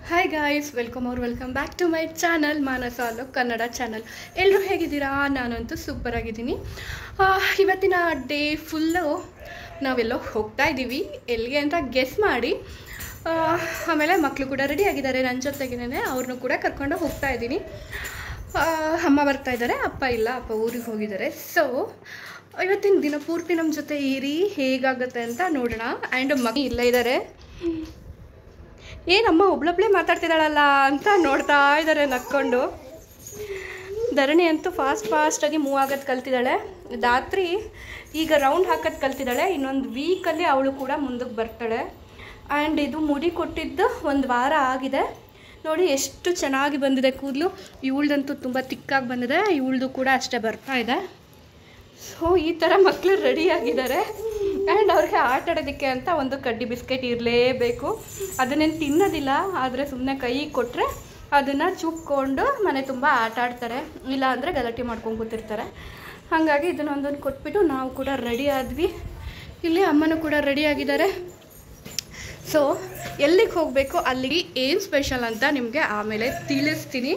Hi guys, welcome back to my channel Manasa ಅಲೋ Kannada channel. ಎಲ್ಲರೂ ಹೇಗಿದ್ದೀರಾ? ನಾನಂತೂ ಸೂಪರ್ ಆಗಿದ್ದೀನಿ. ಇವತ್ತಿನ ಡೇ ಫುಲ್ಲು ನಾವೆಲ್ಲೋ ಹೋಗ್ತಾ ಇದ್ದೀವಿ. ಎಲ್ಲಿಗೆ ಅಂತ ಗೆಸ್ ಮಾಡಿ. ಆಮೇಲೆ ಮಕ್ಕಳು ಕೂಡ ರೆಡಿ ಆಗಿದ್ದಾರೆ ನನ್ನ ಜೊತೆಗೇನೆ, ಅವ್ರನ್ನೂ ಕೂಡ ಕರ್ಕೊಂಡು ಹೋಗ್ತಾ ಇದ್ದೀನಿ. ಅಮ್ಮ ಬರ್ತಾ ಇದ್ದಾರೆ, ಅಪ್ಪ ಇಲ್ಲ, ಅಪ್ಪ ಊರಿಗೆ ಹೋಗಿದ್ದಾರೆ. ಸೊ ಇವತ್ತಿನ ದಿನ ಪೂರ್ತಿ ನಮ್ಮ ಜೊತೆ ಇರಿ, ಹೇಗಾಗುತ್ತೆ ಅಂತ ನೋಡೋಣ. ಆ್ಯಂಡ್ ಮಗ ಇಲ್ಲೇ ಇದ್ದಾರೆ. ಏನಮ್ಮ ಒಬ್ಳೊಬ್ಳೆ ಮಾತಾಡ್ತಿದ್ದಾಳಲ್ಲ ಅಂತ ನೋಡ್ತಾ ಇದ್ದಾರೆ ನಕ್ಕೊಂಡು. ಧರಣಿ ಅಂತೂ ಫಾಸ್ಟಾಗಿ ಮೂವ್ ಆಗೋದು ಕಲ್ತಿದ್ದಾಳೆ. ರಾತ್ರಿ ಈಗ ರೌಂಡ್ ಹಾಕೋದು ಕಲ್ತಿದ್ದಾಳೆ. ಇನ್ನೊಂದು ವೀಕಲ್ಲಿ ಅವಳು ಕೂಡ ಮುಂದಕ್ಕೆ ಬರ್ತಾಳೆ. ಆ್ಯಂಡ್ ಇದು ಮುಡಿ ಕೊಟ್ಟಿದ್ದು 1 ವಾರ ಆಗಿದೆ. ನೋಡಿ ಎಷ್ಟು ಚೆನ್ನಾಗಿ ಬಂದಿದೆ ಕೂದಲು. ಇವಳ್ದಂತೂ ತುಂಬ ತಿಕ್ಕಾಗಿ ಬಂದಿದೆ, ಇವಳ್ದು ಕೂಡ ಅಷ್ಟೇ ಬರ್ತಾ ಇದೆ. ಸೊ ಈ ಥರ ಮಕ್ಕಳು ರೆಡಿಯಾಗಿದ್ದಾರೆ. ಆ್ಯಂಡ್ ಅವ್ರಿಗೆ ಆಟ ಆಡೋದಕ್ಕೆ ಅಂತ ಒಂದು ಕಡ್ಡಿ ಬಿಸ್ಕೆಟ್ ಇರಲೇಬೇಕು. ಅದನ್ನೇನು ತಿನ್ನೋದಿಲ್ಲ, ಆದರೆ ಸುಮ್ಮನೆ ಕೈ ಕೊಟ್ಟರೆ ಅದನ್ನು ಚುಪ್ಕೊಂಡು ಮನೆ ತುಂಬ ಆಟ ಆಡ್ತಾರೆ, ಇಲ್ಲ ಅಂದರೆ ಗಲಾಟೆ ಮಾಡ್ಕೊಂಡು ಕೂತಿರ್ತಾರೆ. ಹಾಗಾಗಿ ಇದನ್ನೊಂದನ್ನು ಕೊಟ್ಬಿಟ್ಟು ನಾವು ಕೂಡ ರೆಡಿ ಆದ್ವಿ. ಇಲ್ಲಿ ಅಮ್ಮನೂ ಕೂಡ ರೆಡಿಯಾಗಿದ್ದಾರೆ. ಸೊ ಎಲ್ಲಿಗೆ ಹೋಗಬೇಕು, ಅಲ್ಲಿಗೆ ಏನು ಸ್ಪೆಷಲ್ ಅಂತ ನಿಮಗೆ ಆಮೇಲೆ ತಿಳಿಸ್ತೀನಿ,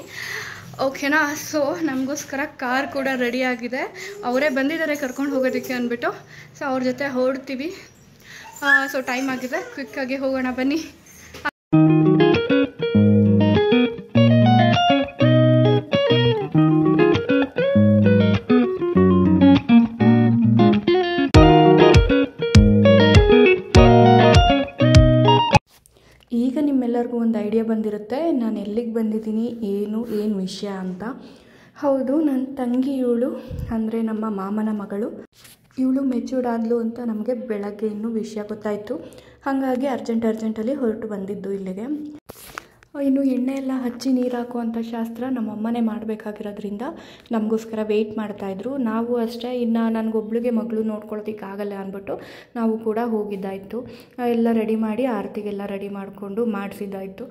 ಓಕೆನಾ? ಸೊ ನಮಗೋಸ್ಕರ ಕಾರ್ ಕೂಡ ರೆಡಿಯಾಗಿದೆ. ಅವರೇ ಬಂದಿದ್ದಾರೆ ಕರ್ಕೊಂಡು ಹೋಗೋದಕ್ಕೆ ಅಂದ್ಬಿಟ್ಟು. ಸೊ ಅವ್ರ ಜೊತೆ ಹೊರಡ್ತೀವಿ. ಸೊ ಟೈಮ್ ಆಗಿದೆ, ಕ್ವಿಕ್ಕಾಗಿ ಹೋಗೋಣ ಬನ್ನಿ. ಈಗ ನಿಮ್ಮೆಲ್ಲರಿಗೂ ಒಂದು ಐಡಿಯಾ ಬಂದಿರುತ್ತೆ, ನಾನು ಎಲ್ಲಿಗೆ ಬಂದಿದ್ದೀನಿ, ಏನು ವಿಷಯ ಅಂತ. ಹೌದು, ನನ್ನ ತಂಗಿ ಇವಳು, ಅಂದರೆ ನಮ್ಮ ಮಾಮನ ಮಗಳು. ಇವಳು ಮೆಚ್ಯೂರ್ಡ್ ಆದ್ಲು ಅಂತ ನಮಗೆ ಬೆಳಗ್ಗೆ ಇನ್ನೂ ವಿಷಯ ಗೊತ್ತಾಯಿತು. ಹಾಗಾಗಿ ಅರ್ಜೆಂಟಲ್ಲಿ ಹೊರಟು ಬಂದಿದ್ದು ಇಲ್ಲಿಗೆ. ಇನ್ನು ಎಣ್ಣೆ ಎಲ್ಲ ಹಚ್ಚಿ ನೀರು ಹಾಕುವಂಥ ಶಾಸ್ತ್ರ ನಮ್ಮಮ್ಮನೇ ಮಾಡಬೇಕಾಗಿರೋದ್ರಿಂದ ನಮಗೋಸ್ಕರ ವೆಯ್ಟ್ ಮಾಡ್ತಾಯಿದ್ರು. ನಾವು ಅಷ್ಟೇ, ಇನ್ನು ನನಗೊಬ್ಳಿಗೆ ಮಗಳು ನೋಡ್ಕೊಳ್ಳೋದಕ್ಕಾಗಲ್ಲ ಅಂದ್ಬಿಟ್ಟು ನಾವು ಕೂಡ ಹೋಗಿದ್ದಾಯಿತು. ಎಲ್ಲ ರೆಡಿ ಮಾಡಿ ಆರತಿಗೆಲ್ಲ ರೆಡಿ ಮಾಡಿಕೊಂಡು ಮಾಡಿಸಿದ್ದಾಯಿತು.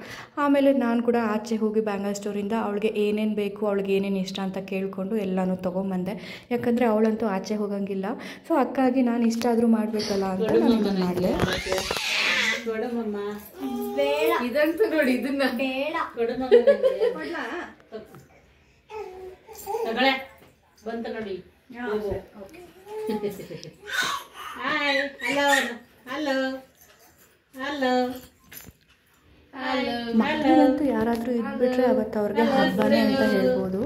ಆಮೇಲೆ ನಾನು ಕೂಡ ಆಚೆ ಹೋಗಿ ಬ್ಯಾಂಗಲ್ ಸ್ಟೋರಿಂದ ಅವಳಿಗೆ ಏನೇನು ಬೇಕು, ಅವಳಿಗೆ ಏನೇನು ಇಷ್ಟ ಅಂತ ಕೇಳಿಕೊಂಡು ಎಲ್ಲನೂ ತೊಗೊಂಬಂದೆ. ಯಾಕಂದರೆ ಅವಳಂತೂ ಆಚೆ ಹೋಗೋಂಗಿಲ್ಲ. ಸೊ ಅಕ್ಕಾಗಿ ನಾನು ಇಷ್ಟ ಆದರೂ ಮಾಡಬೇಕಲ್ಲ ಅಂತ ನಾನು ಮಾಡಿದೆ. ಇದಂತೂ ನೋಡಿ, ಇದನ್ನ ಬಂತ ನೋಡಿ. ಮಕ್ಕಳಂತೂ ಯಾರಾದರೂ ಇದ್ಬಿಟ್ರೆ ಅವತ್ತು ಅವ್ರಿಗೆ ಹಬ್ಬನೇ ಅಂತ ಹೇಳ್ಬೋದು.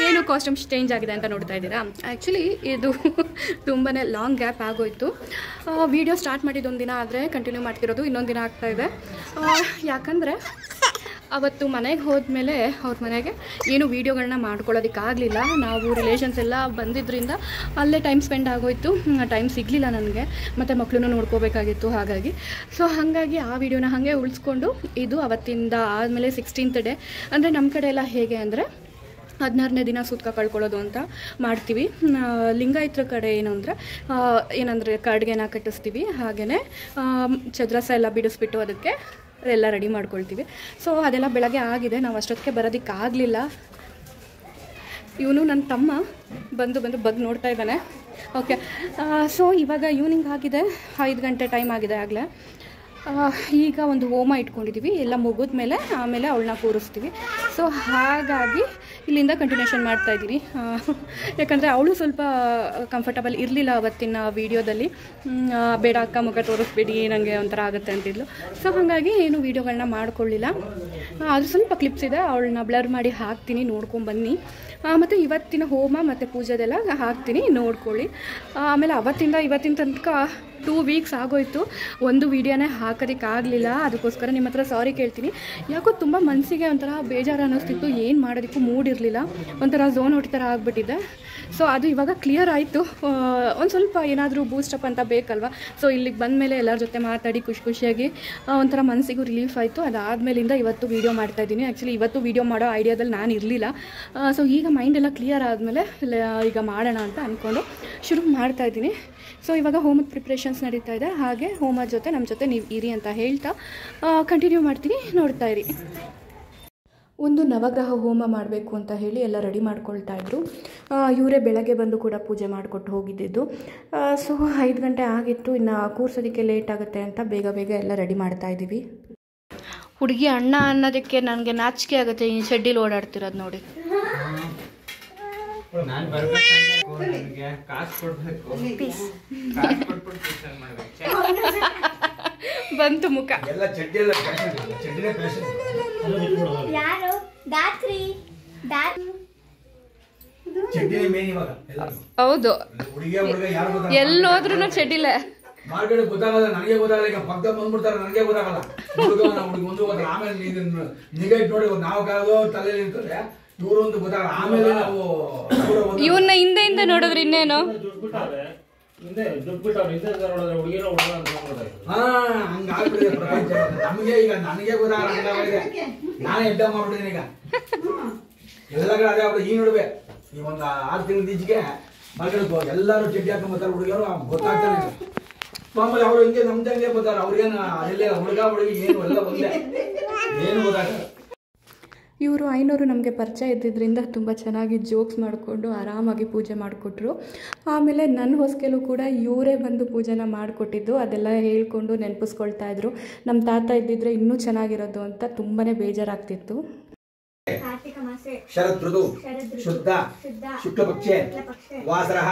ಏನು ಕಾಸ್ಟ್ಯೂಮ್ಸ್ ಚೇಂಜ್ ಆಗಿದೆ ಅಂತ ನೋಡ್ತಾ ಇದ್ದೀರಾ? ಆ್ಯಕ್ಚುಲಿ ಇದು ತುಂಬಾ ಲಾಂಗ್ ಗ್ಯಾಪ್ ಆಗೋಯಿತು. ವಿಡಿಯೋ ಸ್ಟಾರ್ಟ್ ಮಾಡಿದ್ದೊಂದು ದಿನ ಆದರೆ ಕಂಟಿನ್ಯೂ ಮಾಡ್ತಿರೋದು ಇನ್ನೊಂದು ದಿನ ಆಗ್ತಾಯಿದೆ. ಯಾಕಂದರೆ ಅವತ್ತು ಮನೆಗೆ ಹೋದ್ಮೇಲೆ ಅವ್ರ ಮನೆಗೆ ಏನು ವೀಡಿಯೋಗಳನ್ನ ಮಾಡ್ಕೊಳ್ಳೋದಕ್ಕಾಗಲಿಲ್ಲ. ನಾವು ರಿಲೇಷನ್ಸ್ ಎಲ್ಲ ಬಂದಿದ್ದರಿಂದ ಅಲ್ಲೇ ಟೈಮ್ ಸ್ಪೆಂಡ್ ಆಗೋಯಿತು. ಟೈಮ್ ಸಿಗಲಿಲ್ಲ ನನಗೆ, ಮತ್ತು ಮಕ್ಕಳನ್ನು ನೋಡ್ಕೋಬೇಕಾಗಿತ್ತು. ಹಾಗಾಗಿ ಆ ವಿಡಿಯೋನ ಹಾಗೆ ಉಳಿಸ್ಕೊಂಡು ಇದು ಅವತ್ತಿಂದ ಆದಮೇಲೆ 16th ಡೇ, ಅಂದರೆ ನಮ್ಮ ಕಡೆ ಎಲ್ಲ ಹೇಗೆ ಅಂದರೆ 16ನೇ ದಿನ ಸೂತ್ಕ ಕಳ್ಕೊಳ್ಳೋದು ಅಂತ ಮಾಡ್ತೀವಿ. ಲಿಂಗಾಯತರ ಕಡೆ ಏನಂದರೆ ಕಡ್ಗೆನ ಕಟ್ಟಿಸ್ತೀವಿ. ಹಾಗೆಯೇ ಚದ್ರಸ ಎಲ್ಲ ಬಿಡಿಸ್ಬಿಟ್ಟು ಅದಕ್ಕೆ ಎಲ್ಲ ರೆಡಿ ಮಾಡ್ಕೊಳ್ತೀವಿ. ಸೊ ಅದೆಲ್ಲ ಬೆಳಗ್ಗೆ ಆಗಿದೆ, ನಾವು ಅಷ್ಟೊತ್ತಿಗೆ ಬರೋದಕ್ಕಾಗಲಿಲ್ಲ. ಇವನು ನನ್ನ ತಮ್ಮ ಬಂದು ಬಗ್ ನೋಡ್ತಾ ಇದ್ದಾನೆ. ಓಕೆ, ಸೊ ಇವಾಗ ಈವ್ನಿಂಗ್ ಆಗಿದೆ, 5 ಗಂಟೆ ಟೈಮ್ ಆಗಿದೆ ಆಗಲೇ. ಈಗ ಒಂದು ಹೋಮ ಇಟ್ಕೊಂಡಿದ್ದೀವಿ. ಎಲ್ಲ ಮುಗಿದ ಮೇಲೆ ಆಮೇಲೆ ಅವಳನ್ನ ಕೂರಿಸ್ತೀವಿ. ಸೊ ಹಾಗಾಗಿ ಇಲ್ಲಿಂದ ಕಂಟಿನ್ಯೂಷನ್ ಮಾಡ್ತಾಯಿದ್ದೀನಿ. ಯಾಕಂದರೆ ಅವಳು ಸ್ವಲ್ಪ ಕಂಫರ್ಟಬಲ್ ಇರಲಿಲ್ಲ ಅವತ್ತಿನ ವೀಡಿಯೋದಲ್ಲಿ. ಬೇಡ ಅಕ್ಕ, ಮುಖ ತೋರಿಸ್ಬೇಡಿ, ನನಗೆ ಒಂಥರ ಆಗುತ್ತೆ ಅಂತಿದ್ಲು. ಸೊ ಹಾಗಾಗಿ ಏನು ವೀಡಿಯೋಗಳನ್ನ ಮಾಡ್ಕೊಳ್ಳಿಲ್ಲ. ಅದು ಸ್ವಲ್ಪ ಕ್ಲಿಪ್ಸ್ ಇದೆ, ಅವಳನ್ನ ಬ್ಲರ್ ಮಾಡಿ ಹಾಕ್ತೀನಿ, ನೋಡ್ಕೊಂಬನ್ನಿ. ಮತ್ತು ಇವತ್ತಿನ ಹೋಮ ಮತ್ತು ಪೂಜೆದೆಲ್ಲ ಹಾಕ್ತೀನಿ, ನೋಡ್ಕೊಳ್ಳಿ. ಆಮೇಲೆ ಅವತ್ತಿಂದ ಇವತ್ತಿನ ತನಕ 2 ವೀಕ್ಸ್ ಆಗೋಯಿತು, ಒಂದು ವೀಡಿಯೋನೇ ಹಾಕೋದಕ್ಕಾಗಲಿಲ್ಲ. ಅದಕ್ಕೋಸ್ಕರ ನಿಮ್ಮ ಹತ್ರ ಸಾರಿ ಕೇಳ್ತೀನಿ. ಯಾಕೋ ತುಂಬ ಮನಸ್ಸಿಗೆ ಒಂಥರ ಬೇಜಾರು ಅನ್ನಿಸ್ತಿತ್ತು, ಏನು ಮಾಡೋದಕ್ಕೂ ಮೂಡ್ ಇರಲಿಲ್ಲ, ಒಂಥರ ಝೋನ್ ಔಟ್ ಥರ ಆಗಿಬಿಟ್ಟಿದೆ. ಸೊ ಅದು ಇವಾಗ ಕ್ಲಿಯರ್ ಆಯಿತು. ಒಂದು ಸ್ವಲ್ಪ ಏನಾದರೂ ಬೂಸ್ಟಪ್ ಅಂತ ಬೇಕಲ್ವ. ಸೊ ಇಲ್ಲಿಗೆ ಬಂದಮೇಲೆ ಎಲ್ಲರ ಜೊತೆ ಮಾತಾಡಿ ಖುಷಿಯಾಗಿ ಒಂಥರ ಮನಸ್ಸಿಗೂ ರಿಲೀಫ್ ಆಯಿತು. ಅದಾದಮೇಲಿಂದ ಇವತ್ತು ವೀಡಿಯೋ ಮಾಡ್ತಾಯಿದ್ದೀನಿ. ಆ್ಯಕ್ಚುಲಿ ಇವತ್ತು ವೀಡಿಯೋ ಮಾಡೋ ಐಡಿಯಾದಲ್ಲಿ ನಾನು ಇರಲಿಲ್ಲ. ಸೊ ಈಗ ಮೈಂಡೆಲ್ಲ ಕ್ಲಿಯರ್ ಆದಮೇಲೆ ಈಗ ಮಾಡೋಣ ಅಂತ ಅಂದ್ಕೊಂಡು ಶುರು ಮಾಡ್ತಾಯಿದ್ದೀನಿ. ಸೊ ಇವಾಗ ಹೋಮದ ಪ್ರಿಪ್ರೇಷನ್ಸ್ ನಡೀತಾ ಇದೆ. ಹಾಗೆ ಹೋಮದ ಜೊತೆ ನಮ್ಮ ಜೊತೆ ನೀವು ಇರಿ ಅಂತ ಹೇಳ್ತಾ ಕಂಟಿನ್ಯೂ ಮಾಡ್ತೀನಿ, ನೋಡ್ತಾ ಇರಿ. ಒಂದು ನವಗ್ರಹ ಹೋಮ ಮಾಡಬೇಕು ಅಂತ ಹೇಳಿ ಎಲ್ಲ ರೆಡಿ ಮಾಡ್ಕೊಳ್ತಾ ಇದ್ರು. ಇವರೇ ಬೆಳಗ್ಗೆ ಬಂದು ಕೂಡ ಪೂಜೆ ಮಾಡಿಕೊಟ್ಟು ಹೋಗಿದ್ದಿದ್ದು. ಸೊ 5 ಗಂಟೆ ಆಗಿತ್ತು, ಇನ್ನು ಕೂರ್ಸೋದಕ್ಕೆ ಲೇಟ್ ಆಗುತ್ತೆ ಅಂತ ಬೇಗ ಬೇಗ ಎಲ್ಲ ರೆಡಿ ಮಾಡ್ತಾ ಇದ್ದೀವಿ. ಹುಡುಗಿ ಅಣ್ಣ ಅನ್ನೋದಕ್ಕೆ ನನಗೆ ನಾಚಿಕೆ ಆಗುತ್ತೆ ಈ ಶೆಡ್ಡಿಲ್ ಓಡಾಡ್ತಿರೋದು ನೋಡಿ. ಬಂತು ಮುಖ. ಹೌದು, ಎಲ್ಲೋದ್ರೂ ಚಡ್ಡಿಲೆ. ಮಾರ್ಕೆಟ್ ಗೊತ್ತಾಗಲ್ಲ, ನನಗೆ ಗೊತ್ತಾಗಲ್ಲ. ಈಗ ಪಕ್ಕ ಬಂದ್ಬಿಡ್ತಾರೆ, ನನಗೆ ಗೊತ್ತಾಗಲ್ಲ. ಮುಂದೆ ಗೊತ್ತಾಗಲ್ಲ. ಆಮೇಲೆ ನಿಗಾ ಇಟ್ಟು ನೋಡಿ, ನಾವು ಕಾಲೋ ತಲೆಯಲ್ಲಿ ಇರ್ತದೆ, ಇವರು ಒಂದು ಗೊತ್ತಾಗಲ್ಲ. ಆಮೇಲೆ ನಾವು ಇವನ್ನ ಹಿಂದೆ ನೋಡಿದ್ರೆ ಇನ್ನೇನು ಹಂಗಾಗ್ಬಿಟ್ಟಿದೆ ಪ್ರಪಂಚ. ನಮಗೆ ಈಗ ನನಗೆ ಗೊತ್ತಾಗಲ್ಲ, ನಾನೇ ಎಡ್ಡ ಮಾಡ್ಬಿಟ್ಟಿದ್ದೀನಿ. ಈಗ ಎಲ್ಲ ಕಡೆ ಅದೇ ಆಗ್ಬಿಟ್ಟು. ಈ ನಡುವೆ ಈ ಒಂದು 6 ತಿಂಗಳ ಈಚೆಗೆ ಮಾರ್ಕೆಟ್ ಎಲ್ಲರೂ ಚಡ್ಡಿ ಹಾಕೊಂಡ್ಬರ್ತಾರೆ ಹುಡುಗಿಯರು, ಗೊತ್ತಾಗ್ತಾನೆ. ಮಾಮೂಲಿ ಅವ್ರು ಹಿಂಗೆ ನಮ್ದಂಗೆ ಬರ್ತಾರೆ. ಅವ್ರಿಗೇನು ಅದೆಲ್ಲ ಹುಡುಗ ಹುಡುಗಿ ಏನು ಎಲ್ಲ ಒಂದೇ, ಏನು ಗೊತ್ತಾಗಲ್ಲ. ಇವರು 500 ನಮಗೆ ಪರಿಚಯ ಇದ್ದಿದ್ದರಿಂದ ತುಂಬ ಚೆನ್ನಾಗಿ ಜೋಕ್ಸ್ ಮಾಡಿಕೊಂಡು ಆರಾಮಾಗಿ ಪೂಜೆ ಮಾಡಿಕೊಟ್ರು. ಆಮೇಲೆ ನನ್ನ ಹೊಸ್ಕೆಲೂ ಕೂಡ ಇವರೇ ಬಂದು ಪೂಜೆನ ಮಾಡಿಕೊಟ್ಟಿದ್ದು. ಅದೆಲ್ಲ ಹೇಳ್ಕೊಂಡು ನೆನಪಿಸ್ಕೊಳ್ತಾ ಇದ್ರು. ನಮ್ಮ ತಾತ ಇದ್ದಿದ್ರೆ ಇನ್ನೂ ಚೆನ್ನಾಗಿರೋದು ಅಂತ ತುಂಬಾ ಬೇಜಾರಾಗ್ತಿತ್ತು. ಶರದ್ ಋತು ಶುದ್ಧ ಶುಕ್ಲಪಕ್ಷೆ ವಾಸರಃ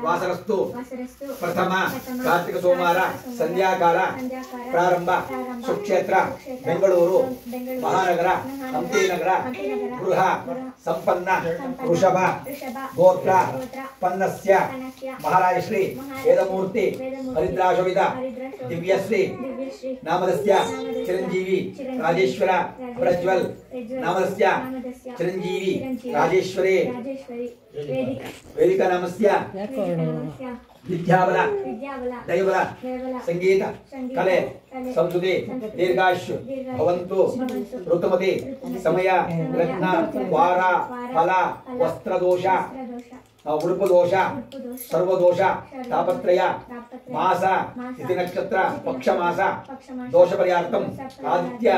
ವಾಸರಸ್ತು ಪ್ರಥಮ ಕಾರ್ತಿಕ ಸೋಮವಾರ ಸಂಧ್ಯಾಕಾಲ ಪ್ರಾರಂಭ ಸುಕ್ಷೇತ್ರ ಬೆಂಗಳೂರು ಮಹಾನಗರ ಹಂಪಿ ನಗರ ಗೃಹ ಸಂಪನ್ನ ವೃಷಭ ಗೋತ್ರ ಪನ್ನಸ್ಯ ಮಹಾರಾಜಶ್ರೀ ವೇದಮೂರ್ತಿ ಹರಿದ್ರಾಶವಿದ ದಿವ್ಯಶ್ರೀ ನಾಮದಸ್ಯ ಚಿರಂಜೀವಿ ರಾಜೇಶ್ವರ ಪ್ರಜ್ವಲ್ ನಾಮದಸ್ಯ ಚಿರಂಜೀವಿ ರಾಜೇಶ್ವರಿ ವೇದಿಕಾ ನಾಮಸ್ಯ ವಿದ್ಯಾಬಲ ದೈವಲ ಸಂಗೀತ ಕಲೆ ಸಂಸ್ಕೃತಿ ದೀರ್ಘಾಶು ಭವಂತು ಋತುಮತಿ ಸಮಯ ರತ್ನ ವಾರ ಫಲ ವಸ್ತ್ರದೋಷ ಉಡುಪದೋಷ ಸರ್ವದೋಷ ತಾಪತ್ರಯ ಮಾಸ ತಿಥಿ ನಕ್ಷತ್ರ ಪಕ್ಷ ಮಾಸ ದೋಷ ಪರಿಹಾರ್ಥಂ ಆದಿತ್ಯ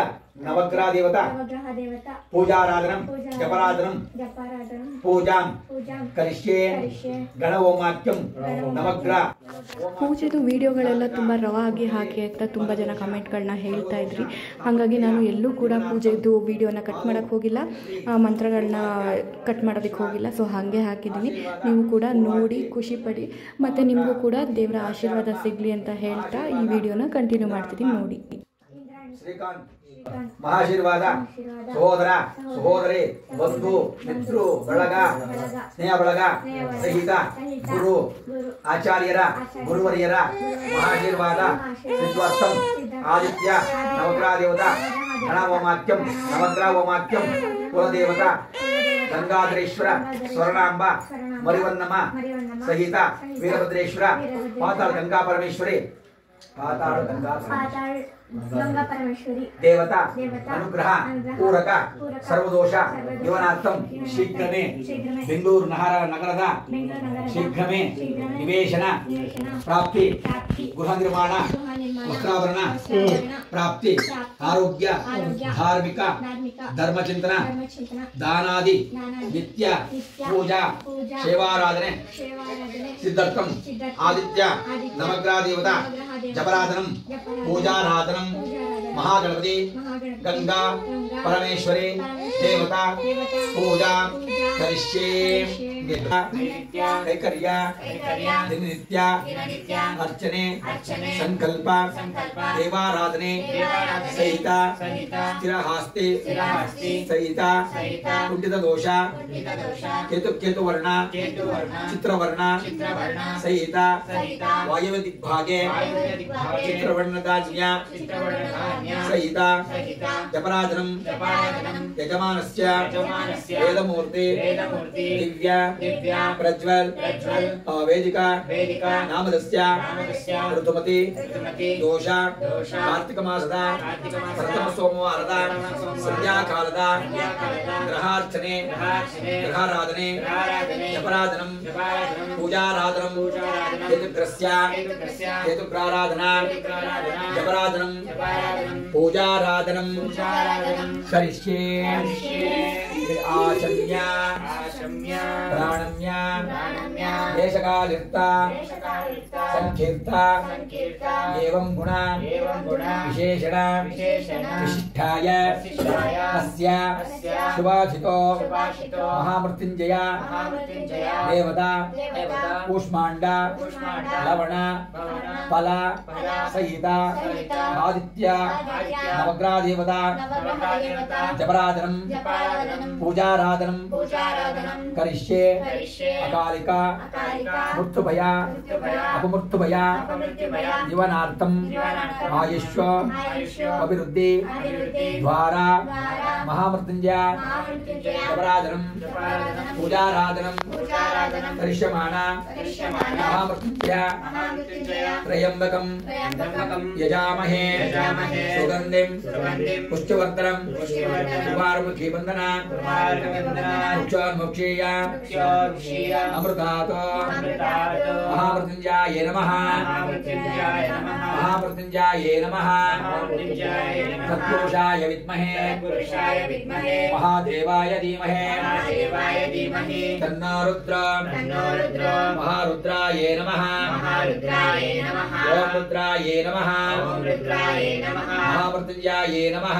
ನವಗ್ರಹ ದೇವತಾ ಪೂಜಾರಾಧನಂ ಜಪರಾಧನಂ ಪೂಜಾಂ ಕರಿಷ್ಯೆ ಗಣಹೋಮಾಖ್ಯಂ ನವಗ್ರಹ. ಪೂಜೆದು ವಿಡಿಯೋಗಳೆಲ್ಲ ತುಂಬ ರವಾಗಿ ಹಾಕಿ ಅಂತ ತುಂಬ ಜನ ಕಮೆಂಟ್ಗಳನ್ನ ಹೇಳ್ತಾ ಇದ್ರಿ. ಹಾಗಾಗಿ ನಾನು ಎಲ್ಲೂ ಕೂಡ ಪೂಜೆದು ವಿಡಿಯೋನ ಕಟ್ ಮಾಡೋಕ್ಕೆ ಹೋಗಿಲ್ಲ, ಮಂತ್ರಗಳನ್ನ ಕಟ್ ಮಾಡೋದಕ್ಕೆ ಹೋಗಿಲ್ಲ. ಸೊ ಹಾಗೆ ಹಾಕಿದ್ದೀನಿ. ನೀವು ಕೂಡ ನೋಡಿ ಖುಷಿಪಡಿ, ಮತ್ತು ನಿಮಗೂ ಕೂಡ ದೇವರ ಆಶೀರ್ವಾದ ಸಿಗಲಿ ಅಂತ ಹೇಳ್ತಾ ಈ ವಿಡಿಯೋನ ಕಂಟಿನ್ಯೂ ಮಾಡ್ತಿದ್ದೀನಿ. ನೋಡಿ. ಶ್ರೀಕಾಂತ್ ಮಹಾಶೀರ್ವಾದ ಸಹೋದರ ಸಹೋದರಿ ಬಂಧು ಮಿತ್ರು ಬಳಗ ಸ್ನೇಹ ಬಳಗ ಸಹಿತ ಗುರು ಆಚಾರ್ಯರ ಗುರುವರಿಯರ ಮಹಾಶೀರ್ವಾದ ಸಿದ್ಧಾರ್ಥಂ ಆದಿತ್ಯ ನವಗ್ರಹ ದೇವತಾ ಗಣಹೋಮಾಖ್ಯಂ ನವಗ್ರಹ ಹೋಮಾಖ್ಯಂ ಕುಲದೇವತಾ ಗಂಗಾಧರೇಶ್ವರ ಸ್ವರ್ಣಾಂಬ ಮರಿವನ್ನಮ ಸಹಿತ ವೀರಭದ್ರೇಶ್ವರ ಪಾತಾಳ ಗಂಗಾ ಪರಮೇಶ್ವರಿ ಪಾತಾಳ ಗಂಗಾ ಪರಮೇಶ್ವರಿ ದೇವತಾ ಅನುಗ್ರಹ ಪೂರಕ ಸರ್ವದೋಷ ನಿವಾರಣಾರ್ಥಂ ಶೀಘ್ರಮೇ ಬೆಂಗಳೂರು ನಗರದ ಶೀಘ್ರಮೇ ನಿವೇಶನ ಪ್ರಾಪ್ತಿ ಗೃಹ ನಿರ್ಮಾಣ ವಸ್ತ್ರಾಭರಣ ಪ್ರಾಪ್ತಿ ಆರೋಗ್ಯ ಧಾರ್ಮಿಕ ಧರ್ಮಚಿಂತನ ದಾನಾದಿ ನಿತ್ಯ ಪೂಜಾ ಸೇವಾರಾಧನೆ ಸಿದ್ಧಾರ್ಥಂ ಆದಿತ್ಯ ನವಗ್ರಹ ದೇವತಾ ಜಪರಾಧನಂ ಪೂಜಾರಾಧನಂ ಮಹಾಗಣಪತಿ ಗಂಗಾ ಪರಮೇಶ್ವರಿ ದೇವತಾ ಪೂಜಾ ಕರಿಷ್ಯೆ ಕೈಕರ್ಯ ದಿನನಿತ್ಯ ಅರ್ಚನೆ ಸಂಕಲ್ಪ ದೇವಾರಾಧನೆ ಸಹಿತ ಸ್ಥಿರಹಾಸ್ತಿ ಸಹಿತ ಕುಂಠಿತ ದೋಷ ಕೇತುವರ್ಣ ಚಿತ್ರವರ್ಣ ಸಹಿತ ವಾಯವ್ಯ ದಿಗ್ಭಾಗೆ ಚಿತ್ರವರ್ಣದಾಜ್ಞ ಸಹಿತ ಜಪರಾಧನಂ ಯಜಮಾನಸ್ಯ ವೇದಮೂರ್ತಿ ದಿವ್ಯ प्रज्वल वेदिका नामदस्य ऋतुमती दोष कार्तिक मासद प्रथम सोमवाರದ संध्याकालದ ग्रहार्चने ग्रहाराधने जपराधनम पूजाराधनम हेतुग्राराधना जपराधनम पूजाराधनम करिष्ये आचम्य प्राणम्य देशकालिर्ता संकीर्ता एवं गुण विशेषण विशिष्टाय तस्य शुभाचितो महामृत्युंजय देवता कूष्मांड लवण फल सहित आदित्य नवग्रह देवता जपराधनम पूजाराधनम करिष्ये अकालिक मृत्युभय अपमृत्युभय जीवनार्थम आयुष्य अभिवृद्धि द्वारा महामृत्युंजय जपराधनम पूजाराधनम करिष्यमाण महामृत्युंजय त्रयंबकम यजामहे सुगंधिम पुष्टिवर्धनम कुमारमुखी बंधना मुक्षोन्मुक्षीय अमृतात् महामृत्युंजयाय नमः महामृत्युंजयाय नमः तत्पुरुषाय विद्महे महादेवाय धीमहि तन्नो रुद्र महारुद्राय नमः ओम रुद्राय नमः महामृत्युंजयाय नमः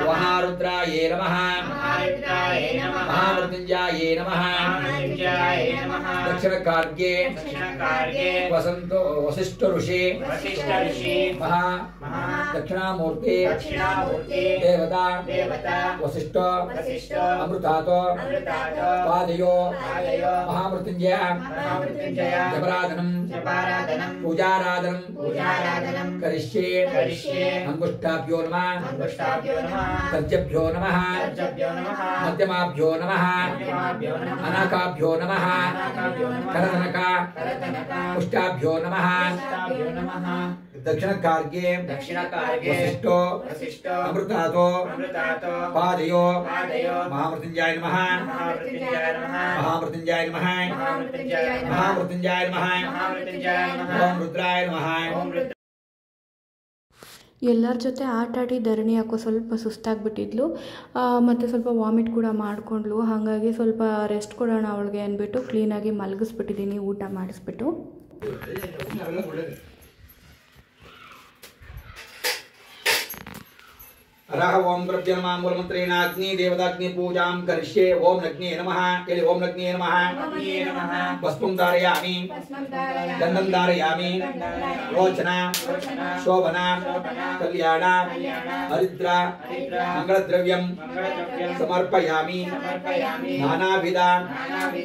महारुद्राय नमः महामृत्युंजयाय नमः दक्षिण कार्ये वसंत वशिष्ठ ऋषि महा दक्षिणामूर्ति देवता वशिष्ठ अमृतात् पादयो महामृत्युंजय जपराधनम पूजाराधनम करिष्ये अंगुष्ठाभ्यो नमः तर्जभ्यो नमः मध्यमाभ्यो नमः अनाकाभ्यो नमः करधनक पुष्टाभ्यो नमः दक्षिण कार्ये वशिष्ठ अमृतात् पादयो महामृत्युंजयाय नमः महामृत्युंजयाय नमः महामृत्युंजयाय नमः ओम रुद्राय नमः। ಎಲ್ಲರ ಜೊತೆ ಆಟ ಆಡಿ ಧರಣಿ ಯಾಕೋ ಸ್ವಲ್ಪ ಸುಸ್ತಾಗಿಬಿಟ್ಟಿದ್ಲು ಮತ್ತು ಸ್ವಲ್ಪ ವಾಮಿಟ್ ಕೂಡ ಮಾಡಿಕೊಂಡ್ಲು. ಹಾಗಾಗಿ ಸ್ವಲ್ಪ ರೆಸ್ಟ್ ಕೊಡೋಣ ಅವಳಿಗೆ ಅಂದ್ಬಿಟ್ಟು ಕ್ಲೀನಾಗಿ ಮಲಗಿಸ್ಬಿಟ್ಟಿದ್ದೀನಿ ಊಟ ಮಾಡಿಸ್ಬಿಟ್ಟು. अरह ओम द्रव्य नमः मूलमंत्रेण अग्नि देवताग्नि पूजां करिष्ये ओम नग्ने नमः केले ओम नग्ने नमः भस्मं धारयामि गन्धं धारयामि रोचना शोभना कल्याण हरिद्र मंगलद्रव्यं समर्पयामि नानाविध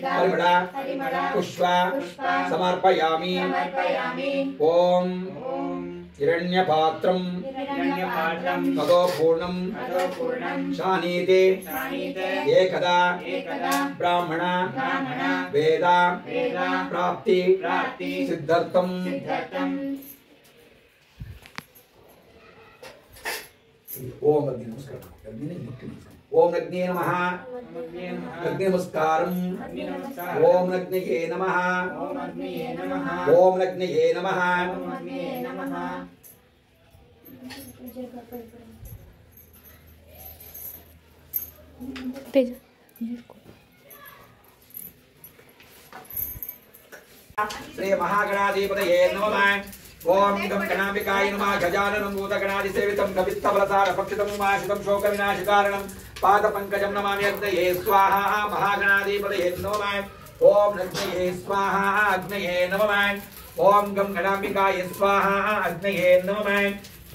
परिमळ पुष्प समर्पयामि ओम हिरण्यपात्रं मदोपूर्णं शानीते एकदा ब्राह्मण वेद प्राप्ति सिद्धर्थं ओम अग्नि नमस्कार ओम अग्ने नमः अग्नि नमस्कारं ओम अग्नये नमः ओम अग्नये नमः तेज श्री महागणाधिपतये नमः ओम गं गणाम्बिकाय नमः गजाननं भूतगणाधिसेवितं कवित्तबलसारभक्षितं उमाशितं शोकविनाशकारणं पादपङ्कजं नमामि अग्नये स्वाहा महागणाधिपतये नमः ओम अग्नये स्वाहा अग्नये नमः ओम गं गणाम्बिकाय स्वाहा अग्नये नमः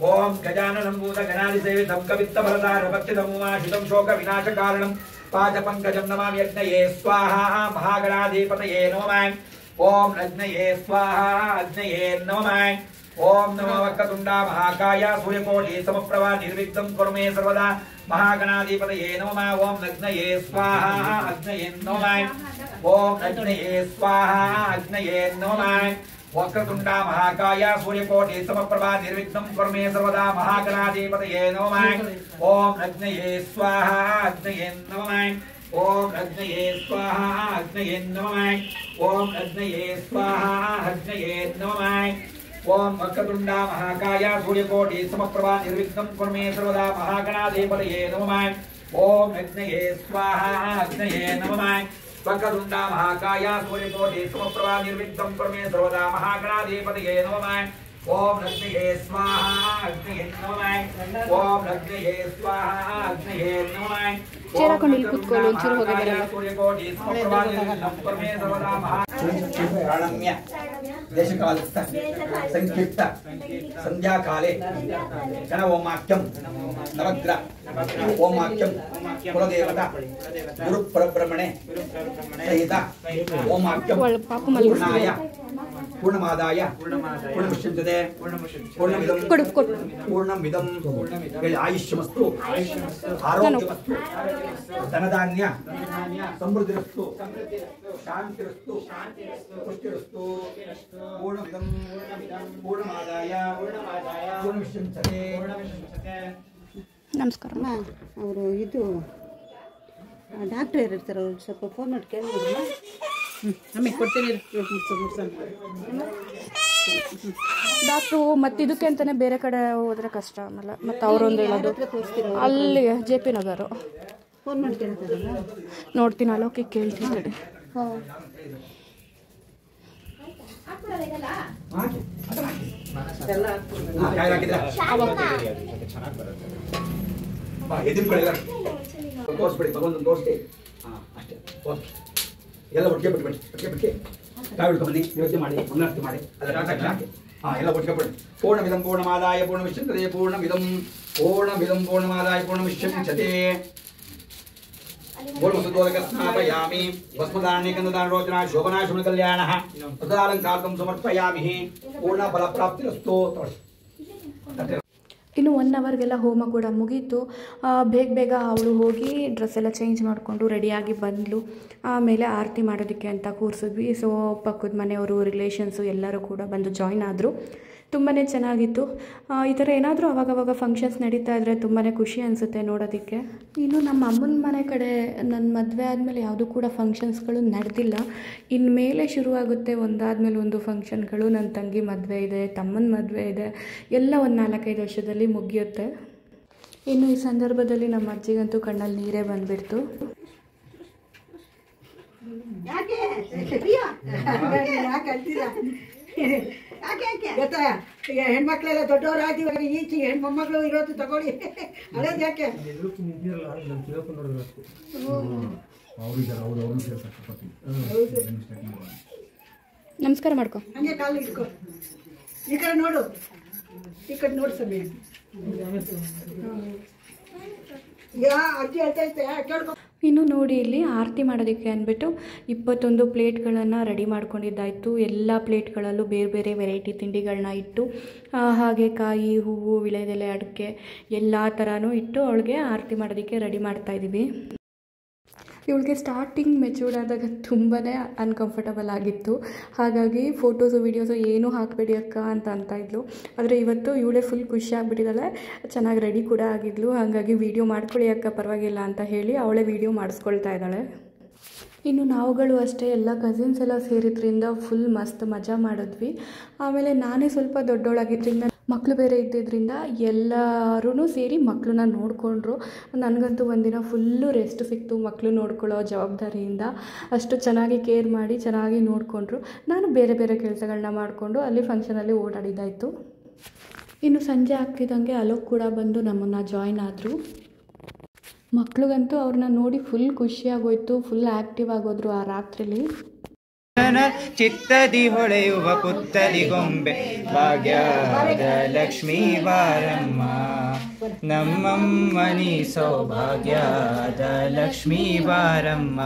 ओम गजाननं भूतगणाधिसेवितं कवित्तबलसारभक्षितं उमाशितं शोकविनाशकारणं पादपङ्कजं नमामि अग्नये स्वाहा महागणाधिपतये नमः ओम अग्नये स्वाहा अग्नये नमः ಓಂ ನಮೋ ವಕ್ರತುಂಡ ಮಹಾಕಾಯ ಸೂರ್ಯಕೋಟಿ ಸಮಪ್ರಭಾ ನಿರ್ವಿಘ್ನಂ ಕುರು ಮೇ ಸರ್ವದಾ ಮಹಾಗಣಾಧಿಪತಯೇ ನಮಃ ಓಂ ಅಗ್ನಯೇ ಸ್ವಾಹಾ ಅಗ್ನಯೇ ನಮಃ ಓಂ ಅಗ್ನಯೇ ಸ್ವಾಹಾ ಅಗ್ನಯೇ ನಮಃ ವಕ್ರತುಂಡ ಮಹಾಕಾಯ ಸೂರ್ಯಕೋಟಿ ಸಮಪ್ರಭಾ ನಿರ್ವಿಘ್ನಂ ಕುರು ಮೇ ಸರ್ವದಾ ಮಹಾಗಣಾಧಿಪತಯೇ ನಮಃ ಓಂ ಅಗ್ನಯೇ ಸ್ವಾಹಾ ಅಗ್ನಯೇ ನಮಃ ಓಂ ಅಗ್ನಯೇ ಸ್ವಾಹಾ ಅಗ್ನಯೇ ನಮಃ ಓಂ ಅಗ್ನಯೇ ಸ್ವಾಹಾ ಅಗ್ನಯೇ ನಮಃ ಓಂ ವಕ್ರತುಂಡ ಮಹಾಕಾಯ ಸೂರ್ಯಕೋಟಿ ಸಮಪ್ರಭಾ ನಿರ್ವಿಘ್ನಂ ಕುರು ಮೇ ಸರ್ವದಾ ಮಹಾಗಣಾಧಿಪತಯೇ ನಮಃ ಓಂ ಅಗ್ನಯೇ ಸ್ವಾಹಾ ಅಗ್ನಯೇ ನಮಃ ವಕ್ರತುಂಡ ಮಹಾಕಾಯ ಸೂರ್ಯಕೋಟಿ ಸಮಪ್ರಭಾ ನಿರ್ವಿಘ್ನಂ ಕುರು ಮೇ ಸರ್ವದಾ ಮಹಾಗಣಾಧಿಪತಯೇ ನಮಃ ಓಂ ಅಗ್ನಯೇ ಸ್ವಾಹಾ ಅಗ್ನಯೇ ನಮಃ ಓಂ ಅಗ್ನಯೇ ಸ್ವಾಹಾ ಅಗ್ನಯೇ ನಮಃ ಚೇರಾಕೊಂಡು ಇಲ್ಲಿ ಕೂತ್ಕೊಳ್ಳಿ, ಒಂಚೂರು ಹೋಗಿ ಬರಲ್ಲ. ಪ್ರಾಣಮ್ಯ ದೇಶಕಾಲಸ್ಥ ಸಂಕ್ಷಿಪ್ತ ಸಂಧ್ಯಾಕಾಲೆ ಗಣ ಓಮಾಖ್ಯಂ ನವಗ್ರ ಓಮಾಖ್ಯಂ ಕುಲದೇವತಾ ಗುರು ಪರಬ್ರಹ್ಮಣೆ ಸಹಿತ ಓಮಾಖ್ಯಂ ಪೂರ್ಣಾಯ ಪೂರ್ಣಮಾದಾಯ ಪೂರ್ಣಮುಚ್ಯಂತೆ ಪೂರ್ಣಮಿದಂ ಪೂರ್ಣಮಿದಂ ಆಯುಷ್ಯಮಸ್ತು ಆರೋಗ್ಯಮಸ್ತು ಧನಧಾನ್ಯ ಸಮೃದ್ಧಿರಸ್ತು ಶಾಂತಿರಸ್ತು ಪುಷ್ಟಿರಸ್ತು ಪೂರ್ಣಮಿದಂ ಪೂರ್ಣಮಾದಾಯ ಪೂರ್ಣಮುಚ್ಯಂತೆ. ನಮಸ್ಕಾರ. ಅವರು ಇದು ಡಾಕ್ಟ್ರ್ ಇರ್ತಾರೆ, ಅವ್ರು ಸ್ವಲ್ಪ ಫೋನ್ ಮಾಡಿ ಕೇಳಿದ್ರು. ನಮಗೆ ಕೊಡ್ತೀನಿ ಡಾಕ್ಟ್ರು ಮತ್ತೆ ಇದಕ್ಕೆ ಅಂತಾನೆ ಬೇರೆ ಕಡೆ ಹೋದ್ರೆ ಕಷ್ಟ ಆಮೇಲೆ ಮತ್ತೆ ಅವರೊಂದು ಹೇಳೋದು ಅಲ್ಲಿ ಜೆ ಪಿ ನಗರು. ಫೋನ್ ಮಾಡಿ ಕೇಳ್ತಾರಲ್ಲ, ನೋಡ್ತೀನಿ ಅಲ್ಲೋಕೆ ಕೇಳ್ತೀನಿ ಕಡೆ. ತೋರಿಸ್ಬಿಡಿ ಭಗವಂತನ ತೋರಿಸಿ ಅಷ್ಟೇ. ಓಕೆ, ಎಲ್ಲ ಒಟ್ಟಿಗೆ ಬಿಟ್ಬಿಡಿ, ಕಾಯಿ ಹಿಡ್ಕೊಂಡು ಬನ್ನಿ, ಯೋಚನೆ ಮಾಡಿ, ಮಂಗಳಾರತಿ ಮಾಡಿ, ಅದರ ಹಾಕಿ ಎಲ್ಲ ಒಟ್ಟಿಗೆ ಬಿಡಿ. ಪೂರ್ಣಮಿದಂ ಪೂರ್ಣಮಾದಾಯ ಪೂರ್ಣಮಿಷ್ಯಂತೆ ಪೂರ್ಣಮಿದಂ ಪೂರ್ಣಮಾದಾಯ ಪೂರ್ಣಮಿಷ್ಯಂತೆ. ಸ್ನಾಪಯಾಮಿ ಭಸ್ಮದಾನ್ಯಕಂದದಾನರೋಚನಾ ಶೋಭನಾ ಶುಭ ಕಲ್ಯಾಣ ತದಾಲಂಕಾರಕಂ ಸಮರ್ಪಯಾಮಿ. ಪೂರ್ಣ ಫಲ ಪ್ರಾಪ್ತಿರಸ್ತು. ಇನ್ನು 1 ಅವರ್ಗೆಲ್ಲ ಹೋಮ ಕೂಡ ಮುಗೀತು. ಬೇಗ ಅವಳು ಹೋಗಿ ಡ್ರೆಸ್ ಎಲ್ಲ ಚೇಂಜ್ ಮಾಡಿಕೊಂಡು ರೆಡಿಯಾಗಿ ಬಂದಳು. ಆಮೇಲೆ ಆರತಿ ಮಾಡೋದಕ್ಕೆ ಅಂತ ಕೂರಿಸಿದ್ವಿ. ಸೊ ಪಕ್ಕದ ಮನೆಯವರು, ರಿಲೇಷನ್ಸು ಎಲ್ಲರೂ ಕೂಡ ಬಂದು ಜಾಯ್ನ್ ಆದರು. ತುಂಬಾ ಚೆನ್ನಾಗಿತ್ತು. ಈ ಥರ ಏನಾದರೂ ಅವಾಗವಾಗ ಫಂಕ್ಷನ್ಸ್ ನಡೀತಾ ಇದ್ದರೆ ತುಂಬಾ ಖುಷಿ ಅನಿಸುತ್ತೆ ನೋಡೋದಕ್ಕೆ. ಇನ್ನು ನಮ್ಮ ಅಮ್ಮನ ಮನೆ ಕಡೆ ನನ್ನ ಮದುವೆ ಆದಮೇಲೆ ಯಾವುದೂ ಕೂಡ ಫಂಕ್ಷನ್ಸ್ಗಳು ನಡೆದಿಲ್ಲ. ಇನ್ಮೇಲೆ ಶುರುವಾಗುತ್ತೆ ಒಂದಾದಮೇಲೆ ಒಂದು ಫಂಕ್ಷನ್ಗಳು. ನನ್ನ ತಂಗಿ ಮದುವೆ ಇದೆ, ತಮ್ಮನ ಮದುವೆ ಇದೆ, ಎಲ್ಲ ಒಂದು 4-5 ವರ್ಷದಲ್ಲಿ ಮುಗಿಯುತ್ತೆ. ಇನ್ನು ಈ ಸಂದರ್ಭದಲ್ಲಿ ನಮ್ಮ ಅಜ್ಜಿಗಂತೂ ಕಣ್ಣಲ್ಲಿ ನೀರೇ ಬಂದುಬಿಡ್ತು. ಗೊತ್ತಾ, ಈಗ ಹೆಣ್ಮಕ್ಳೆಲ್ಲ ದೊಡ್ಡವರಾಗಿ ಈಚೆ ಹೆಣ್ಮಕ್ಳು ಇರೋದು ತಗೊಳ್ಳಿ. ಅದೇದು ಯಾಕೆ ನಮಸ್ಕಾರ ಮಾಡ್ಕೊ. ಹಂಗೆ ಕಾಲು ಇಟ್ಕೊ. ಈ ಕಡೆ ನೋಡು, ಈ ಕಡೆ ನೋಡು ಸಮಯ. ಅಜ್ಜಿ ಹೇಳ್ತಾ ಇದ್ದೆ ಕೇಳ್ಕೊ. ಇನ್ನು ನೋಡಿ, ಇಲ್ಲಿ ಆರತಿ ಮಾಡೋದಕ್ಕೆ ಅಂದ್ಬಿಟ್ಟು 21 ಪ್ಲೇಟ್ಗಳನ್ನು ರೆಡಿ ಮಾಡ್ಕೊಂಡಿದ್ದಾಯಿತು. ಎಲ್ಲ ಪ್ಲೇಟ್ಗಳಲ್ಲೂ ಬೇರೆ ಬೇರೆ ವೆರೈಟಿ ತಿಂಡಿಗಳನ್ನ ಇಟ್ಟು, ಹಾಗೆ ಕಾಯಿ, ಹೂವು, ವಿಳೆದೆಲೆ, ಅಡಿಕೆ ಎಲ್ಲ ಥರನೂ ಇಟ್ಟು ಅವಳಿಗೆ ಆರತಿ ಮಾಡೋದಕ್ಕೆ ರೆಡಿ ಮಾಡ್ತಾಯಿದ್ದೀವಿ. ಇವಳಿಗೆ ಸ್ಟಾರ್ಟಿಂಗ್ ಮೆಚೂರ್ಡ್ ಆದಾಗ ತುಂಬಾ ಅನ್ಕಂಫರ್ಟಬಲ್ ಆಗಿತ್ತು. ಹಾಗಾಗಿ ಫೋಟೋಸು ವೀಡಿಯೋಸು ಏನೂ ಹಾಕಬೇಡಿ ಅಕ್ಕ ಅಂತ ಇದ್ಲು. ಆದರೆ ಇವತ್ತು ಇವಳೇ ಫುಲ್ ಖುಷಿ ಆಗಿಬಿಟ್ಟಿದ್ದಾಳೆ, ಚೆನ್ನಾಗಿ ರೆಡಿ ಕೂಡ ಆಗಿದ್ಲು. ಹಾಗಾಗಿ ವೀಡಿಯೋ ಮಾಡ್ಕೊಳ್ಳಿ ಅಕ್ಕ ಪರವಾಗಿಲ್ಲ ಅಂತ ಹೇಳಿ ಅವಳೇ ವೀಡಿಯೋ ಮಾಡಿಸ್ಕೊಳ್ತಾ ಇದ್ದಾಳೆ. ಇನ್ನು ನಾವುಗಳು ಅಷ್ಟೇ ಎಲ್ಲ ಕಸಿನ್ಸ್ ಎಲ್ಲ ಸೇರಿದ್ರಿಂದ ಫುಲ್ ಮಸ್ತ್ ಮಜಾ ಮಾಡಿದ್ವಿ. ಆಮೇಲೆ ನಾನೇ ಸ್ವಲ್ಪ ದೊಡ್ಡವಳಾಗಿದ್ದರಿಂದ ಮಕ್ಕಳು ಬೇರೆ ಇದ್ದಿದ್ದರಿಂದ ಎಲ್ಲರೂ ಸೇರಿ ಮಕ್ಕಳನ್ನ ನೋಡಿಕೊಂಡ್ರು. ನನಗಂತೂ ಒಂದಿನ ಫುಲ್ಲು ರೆಸ್ಟ್ ಸಿಕ್ತು ಮಕ್ಕಳು ನೋಡ್ಕೊಳ್ಳೋ ಜವಾಬ್ದಾರಿಯಿಂದ. ಅಷ್ಟು ಚೆನ್ನಾಗಿ ಕೇರ್ ಮಾಡಿ ಚೆನ್ನಾಗಿ ನೋಡಿಕೊಂಡ್ರು. ನಾನು ಬೇರೆ ಬೇರೆ ಕೆಲಸಗಳನ್ನ ಮಾಡಿಕೊಂಡು ಅಲ್ಲಿ ಫಂಕ್ಷನಲ್ಲಿ ಓಡಾಡಿದ್ದಾಯಿತು. ಇನ್ನು ಸಂಜೆ ಆಗ್ತಿದ್ದಂಗೆ ಅಲೋಕ್ ಕೂಡ ಬಂದು ನಮ್ಮನ್ನು ಜಾಯ್ನ್ ಆದರು. ಮಕ್ಳಿಗಂತೂ ಅವ್ರನ್ನ ನೋಡಿ ಫುಲ್ ಖುಷಿಯಾಗೋಯ್ತು, ಫುಲ್ ಆ್ಯಕ್ಟಿವ್ ಆಗೋದ್ರು ಆ ರಾತ್ರಿಲಿ. ಚಿತ್ತದಿ ಹೊಳೆಯುವ ಪುತ್ತಲಿ ಗೊಂಬೆ ಭಾಗ್ಯದ ಲಕ್ಷ್ಮೀ ಬಾರಮ್ಮ, ನಮ್ಮಮ್ಮನಿ ಸೌಭಾಗ್ಯದ ಲಕ್ಷ್ಮೀ ಬಾರಮ್ಮ.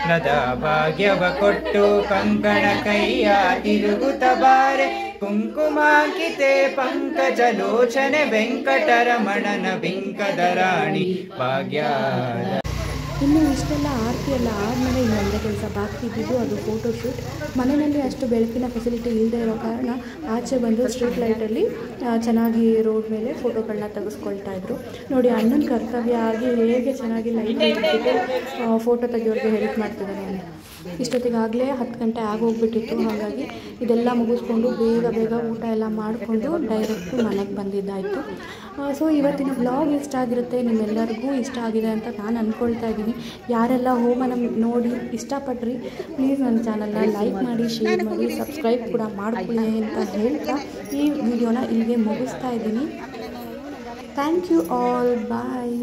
ಲತಾ ಭಾಗ್ಯವ ಕೊಟ್ಟು ಕಂಕಣ ಕೈಯ ತಿರುಗುತ್ತ ಬಾರೆ ಕುಂಕುಮಾಂಕಿತೆ ಪಂಕಜಲೋಚನೆ ವೆಂಕಟರಮಣನ ಬಿಂಕದ ರಾಣಿ ಭಾಗ್ಯದ. ಇನ್ನು ಇಷ್ಟೆಲ್ಲ ಆರತಿ ಎಲ್ಲ ಆದಮೇಲೆ ಇನ್ನೊಂದೇ ಕೆಲಸ ಬಾಕಿ ಇದ್ದಿದ್ದು, ಅದು ಫೋಟೋಶೂಟ್. ಮನೆಯಲ್ಲಿ ಅಷ್ಟು ಬೆಳಕಿನ ಫೆಸಿಲಿಟಿ ಇಲ್ಲದೆ ಇರೋ ಕಾರಣ ಆಚೆ ಬಂದು ಸ್ಟ್ರೀಟ್ ಲೈಟಲ್ಲಿ ಚೆನ್ನಾಗಿ ರೋಡ್ ಮೇಲೆ ಫೋಟೋಗಳನ್ನ ತೆಗೆಸ್ಕೊಳ್ತಾ ಇದ್ರು. ನೋಡಿ, ಅಣ್ಣನ ಕರ್ತವ್ಯ ಆಗಿ ಹೇಗೆ ಚೆನ್ನಾಗಿ ಲೈಟ್ ಇಟ್ಬಿಟ್ಟು ಫೋಟೋ ತೆಗಿಯೋರಿಗೆ ಹೆಲ್ಪ್ ಮಾಡ್ತಿದ್ದಾನೆ ಅಂತ. ಇಷ್ಟೊತ್ತಿಗಾಗಲೇ 10 ಗಂಟೆ ಆಗೋಗ್ಬಿಟ್ಟಿತ್ತು. ಹಾಗಾಗಿ ಇದೆಲ್ಲ ಮುಗಿಸ್ಕೊಂಡು ಬೇಗ ಊಟ ಎಲ್ಲ ಮಾಡಿಕೊಂಡು ಡೈರೆಕ್ಟು ಮನೆಗೆ ಬಂದಿದ್ದಾಯಿತು. ಸೊ ಇವತ್ತಿನ ವ್ಲಾಗ್ ಇಷ್ಟ ಆಗಿರುತ್ತೆ, ನಿಮ್ಮೆಲ್ಲರಿಗೂ ಇಷ್ಟ ಆಗಿದೆ ಅಂತ ನಾನು ಅಂದ್ಕೊಳ್ತಾ ಇದ್ದೀನಿ. ಯಾರೆಲ್ಲ ಹೋಮನ ನೋಡಿ ಇಷ್ಟಪಟ್ರಿ, ಪ್ಲೀಸ್ ನನ್ನ ಚಾನಲ್ನ ಲೈಕ್ ಮಾಡಿ, ಶೇರ್ ಮಾಡಿ, ಸಬ್ಸ್ಕ್ರೈಬ್ ಕೂಡ ಮಾಡ್ಕೊಳ್ಳಿ ಅಂತ ಹೇಳ್ತಾ ಈ ವಿಡಿಯೋನ ಇಲ್ಲಿಗೆ ಮುಗಿಸ್ತಾ ಇದ್ದೀನಿ. Thank you all, bye.